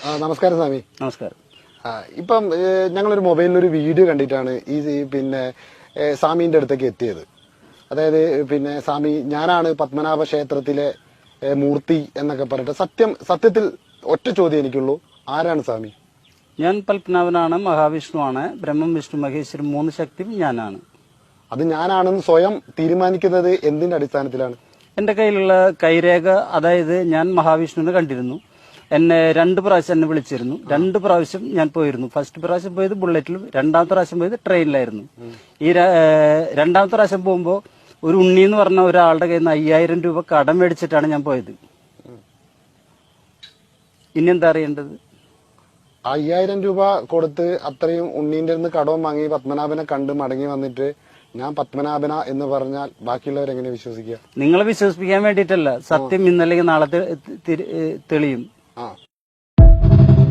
നമസ്കാരം സ്വാമി. നമസ്കാരം. ഇപ്പം ഞങ്ങളൊരു മൊബൈലിലൊരു വീഡിയോ കണ്ടിട്ടാണ് പിന്നെ സ്വാമീന്റെ അടുത്തേക്ക് എത്തിയത്. അതായത് പിന്നെ സ്വാമി ഞാനാണ് പത്മനാഭ ക്ഷേത്രത്തിലെ മൂർത്തി എന്നൊക്കെ പറഞ്ഞിട്ട് സത്യത്തിൽ ഒറ്റ ചോദ്യം എനിക്കുള്ളൂ, ആരാണ് സ്വാമി? ഞാൻ പത്മനാഭനാണ്, മഹാവിഷ്ണുവാണ്, ബ്രഹ്മം വിഷ്ണു മഹേശ്വരൻ 3 ശക്തിയും ഞാനാണ്. അത് ഞാനാണെന്ന് സ്വയം തീരുമാനിക്കുന്നത് എന്തിന്റെ അടിസ്ഥാനത്തിലാണ്? എന്റെ കയ്യിലുള്ള കൈരേഖ, അതായത് ഞാൻ മഹാവിഷ്ണുവിനെ കണ്ടിരുന്നു. എന്നെ 2 പ്രാവശ്യം എന്നെ വിളിച്ചിരുന്നു. 2 പ്രാവശ്യം ഞാൻ പോയിരുന്നു. ഫസ്റ്റ് പ്രാവശ്യം പോയത് ബുള്ളറ്റിലും, 2ാമത്തെ പ്രാവശ്യം പോയത് ട്രെയിനിലായിരുന്നു. ഈ 2ാമത്തെ പ്രാവശ്യം പോകുമ്പോൾ ഒരു ഉണ്ണി എന്ന് പറഞ്ഞ ഒരാളുടെ കയ്യിൽ നിന്ന് 5000 രൂപ കടം മേടിച്ചിട്ടാണ് ഞാൻ പോയത്. ഇനി എന്താ അറിയേണ്ടത്? 5000 രൂപ കൊടുത്ത് അത്രയും ഉണ്ണീന്റെ അടുത്ത് കടവും വാങ്ങി പത്മനാഭനെ കണ്ട് മടങ്ങി വന്നിട്ട് ഞാൻ പത്മനാഭന എന്ന് പറഞ്ഞാൽ ബാക്കിയുള്ളവരെങ്ങനെ വിശ്വസിക്കുക? നിങ്ങളെ വിശ്വസിപ്പിക്കാൻ വേണ്ടിയിട്ടല്ല, സത്യം ഇന്നല്ലെങ്കിൽ നാളെ തെളിയും.